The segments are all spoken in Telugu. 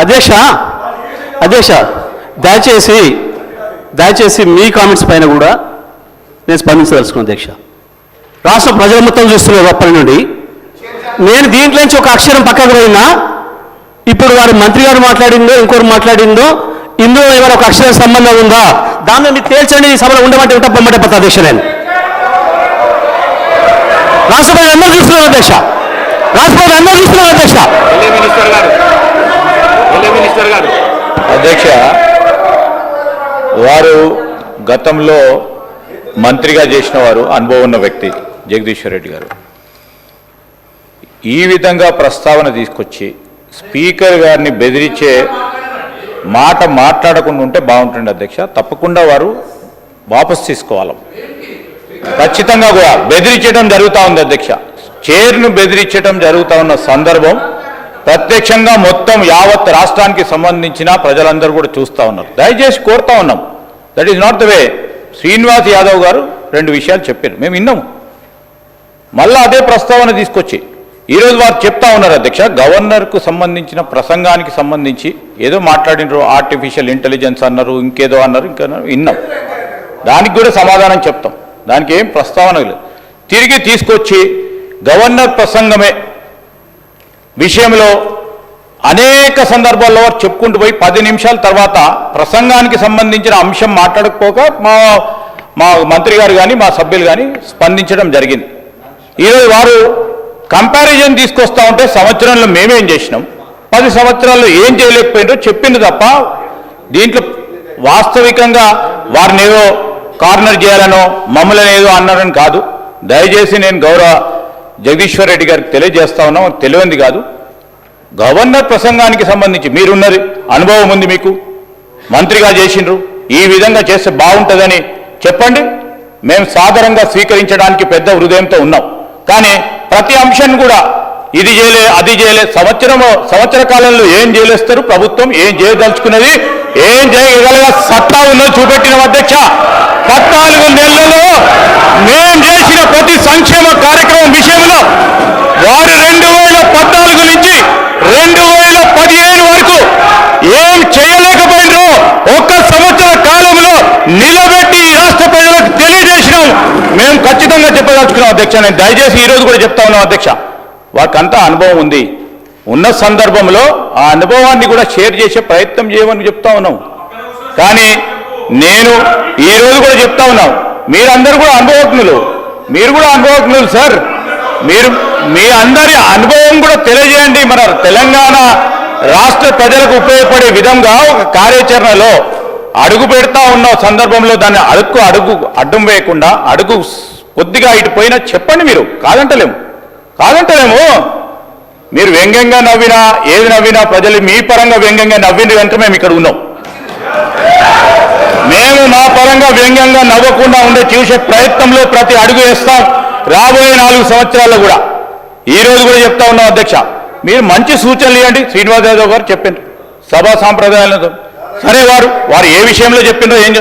అధ్యక్ష దయచేసి మీ కామెంట్స్ పైన కూడా నేను స్పందించదలుచుకున్నాను అధ్యక్ష. రాష్ట్ర ప్రజల మొత్తం చూస్తున్నారు అప్పటి నుండి. నేను దీంట్లోంచి ఒక అక్షరం పక్కకు పోయినా ఇప్పుడు వారి మంత్రి గారు మాట్లాడిందో ఇంకొకరు మాట్లాడిందో ఇందులో ఏమైనా ఒక అక్షరం సంబంధం ఉందా దాన్ని మీరు తేల్చండి. ఈ సభలో ఉండమంటే ఉంటా పొమ్మటే పత్త అధ్యక్ష. నేను రాష్ట్ర ప్రజలు అందరూ చూస్తున్నారు అధ్యక్ష. అధ్యక్ష, వారు గతంలో మంత్రిగా చేసిన వారు, అనుభవం ఉన్న వ్యక్తి జగదీశ్వర్ రెడ్డి గారు ఈ విధంగా ప్రస్తావన తీసుకొచ్చి స్పీకర్ గారిని బెదిరించే మాట మాట్లాడకుండా ఉంటే బాగుంటుంది అధ్యక్ష. తప్పకుండా వారు వాపసు తీసుకోవాలి. ఖచ్చితంగా కూడా బెదిరించడం జరుగుతూ ఉంది అధ్యక్ష. చైర్ను బెదిరించడం జరుగుతూ ఉన్న సందర్భం ప్రత్యక్షంగా మొత్తం యావత్ రాష్ట్రానికి సంబంధించిన ప్రజలందరూ కూడా చూస్తూ ఉన్నారు. దయచేసి కోరుతా ఉన్నాం. That is not the way. Srinivas Yadav గారు 2 విషయాలు చెప్పారు, మేము విన్నాము. మళ్ళీ అదే ప్రస్తావన తీసుకొచ్చి ఈరోజు వారు చెప్తా ఉన్నారు అధ్యక్ష. గవర్నర్కు సంబంధించిన ప్రసంగానికి సంబంధించి ఏదో మాట్లాడినారు, ఆర్టిఫిషియల్ ఇంటెలిజెన్స్ అన్నారు, ఇంకేదో అన్నారు, ఇంకా విన్నాం. దానికి కూడా సమాధానం చెప్తాం. దానికి ఏం ప్రస్తావన లేదు. తిరిగి తీసుకొచ్చి గవర్నర్ ప్రసంగమే విషయంలో అనేక సందర్భాల్లో వారు చెప్పుకుంటూ పోయి 10 నిమిషాల తర్వాత ప్రసంగానికి సంబంధించిన అంశం మాట్లాడకపోక మా మంత్రి గారు కానీ మా సభ్యులు కానీ స్పందించడం జరిగింది. ఈరోజు వారు కంపారిజన్ తీసుకొస్తూ ఉంటే సంవత్సరంలో మేమేం చేసినాం, 10 సంవత్సరాల్లో ఏం చేయలేకపోయినారో చెప్పింది తప్ప దీంట్లో వాస్తవికంగా వారిని ఏదో కార్నర్ చేయాలనో మమ్మల్ని ఏదో అన్నారని కాదు. దయచేసి నేను గౌరవ జగదీశ్వర్ రెడ్డి గారికి తెలియజేస్తా ఉన్నాం, తెలియంది కాదు. గవర్నర్ ప్రసంగానికి సంబంధించి మీరున్నది అనుభవం ఉంది, మీకు మంత్రిగా చేసిండ్రు, ఈ విధంగా చేస్తే బాగుంటుందని చెప్పండి. మేము సాధారణంగా స్వీకరించడానికి పెద్ద హృదయంతో ఉన్నాం. కానీ ప్రతి అంశాన్ని కూడా ఇది చేయలే అది చేయలే, సంవత్సర కాలంలో ఏం చేయలేస్తారు, ప్రభుత్వం ఏం చేయదలుచుకున్నది, ఏం చేయగలగా సత్తా ఉన్నది చూపెట్టిన అధ్యక్ష. 14 నెలలలో మేం చేసిన ప్రతి సంక్షేమ కార్యక్రమం విషయంలో వారు 2014 నుంచి 2015 వరకు ఏం చేయలేకపోయినో 1 సంవత్సర కాలంలో నిలబెట్టి రాష్ట్ర ప్రజలకు తెలియజేసినాం. మేము ఖచ్చితంగా చెప్పదలుచుకున్నాం అధ్యక్ష. నేను దయచేసి ఈరోజు కూడా చెప్తా ఉన్నాం అధ్యక్ష. వారికంతా అనుభవం ఉంది. ఉన్న సందర్భంలో ఆ అనుభవాన్ని కూడా షేర్ చేసే ప్రయత్నం చేయమని చెప్తా ఉన్నాం. కానీ నేను ఈరోజు కూడా చెప్తా ఉన్నాం, మీరందరూ కూడా అనుభవజ్ఞులు, మీరు కూడా అనుభవజ్ఞులు సార్. మీరు మీ అందరి అనుభవం కూడా తెలియజేయండి. మన తెలంగాణ రాష్ట్ర ప్రజలకు ఉపయోగపడే విధంగా ఒక కార్యాచరణలో అడుగు పెడతా ఉన్న సందర్భంలో దాన్ని అడుగు అడ్డం వేయకుండా అడుగు కొద్దిగా ఇటు పోయినా చెప్పండి. మీరు కాదంటలేము. మీరు వ్యంగ్యంగా నవ్వినా ఏది నవ్వినా ప్రజలు మీ పరంగా వ్యంగ్యంగా నవ్వింది కనుక మేము ఇక్కడ ఉన్నాం. మేము మా పరంగా వ్యంగ్యంగా నవ్వకుండా ఉండే చూసే ప్రయత్నంలో ప్రతి అడుగు వేస్తాం. రాబోయే 4 సంవత్సరాల్లో కూడా ఈరోజు కూడా చెప్తా ఉన్నాం అధ్యక్ష. మీరు మంచి సూచనలు ఇవ్వండి. శ్రీనివాస్ యాదవ్ గారు చెప్పిండ్రు సభా సాంప్రదాయాలతో. సరే, వారు ఏ విషయంలో చెప్పిండ్రో ఏం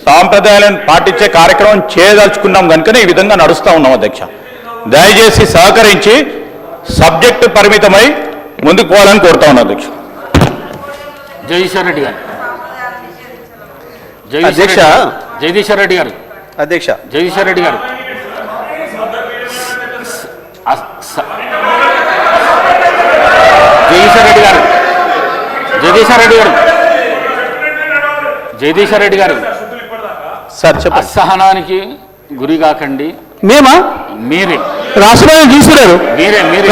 సాంప్రదాయాలను పాటించే కార్యక్రమం చేయదలుచుకున్నాం కనుకనే ఈ విధంగా నడుస్తూ ఉన్నాం అధ్యక్ష. దయచేసి సహకరించి సబ్జెక్టు పరిమితమై ముందుకు పోవాలని కోరుతా ఉన్నాం అధ్యక్ష. జగదీశ్వర్ రెడ్డి గారు అధ్యక్ష. జగదీశ్వర్ రెడ్డి గారు అధ్యక్ష. జగదీశ్వర్ రెడ్డి గారు జగదీశ్వర్ రెడ్డి గారు సార్ చెప్పండి. అసహనానికి గురి కాకండి. మేమా? మీరే రాష్ట్రపతి చూస్తున్నారు.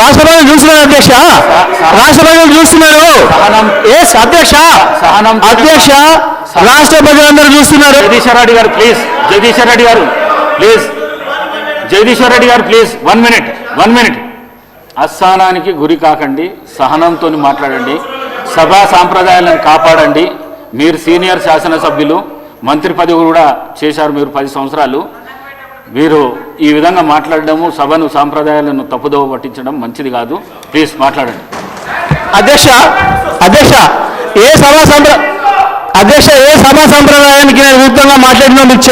రాష్ట్రపతి చూస్తున్నారు అధ్యక్ష. రాష్ట్రపతి చూస్తున్నారు. అధ్యక్ష రాష్ట్ర ప్రజలందరూ చూస్తున్నారు. జగదీశ్వర్ రెడ్డి గారు ప్లీజ్. జగదీశ్వర్ రెడ్డి గారు ప్లీజ్ 1 మినిట్. అసహనానికి గురి కాకండి, సహనంతో మాట్లాడండి, సభా సాంప్రదాయాలను కాపాడండి. మీరు సీనియర్ శాసనసభ్యులు, మంత్రి పదవి కూడా చేశారు మీరు 10 సంవత్సరాలు. మీరు ఈ విధంగా మాట్లాడడము, సభను సాంప్రదాయాలను తప్పుదోవ పట్టించడం మంచిది కాదు. ప్లీజ్ మాట్లాడండి. అధ్యక్ష ఏ సభా సంప్రదాయానికి నేను విరుద్ధంగా మాట్లాడినా మీకు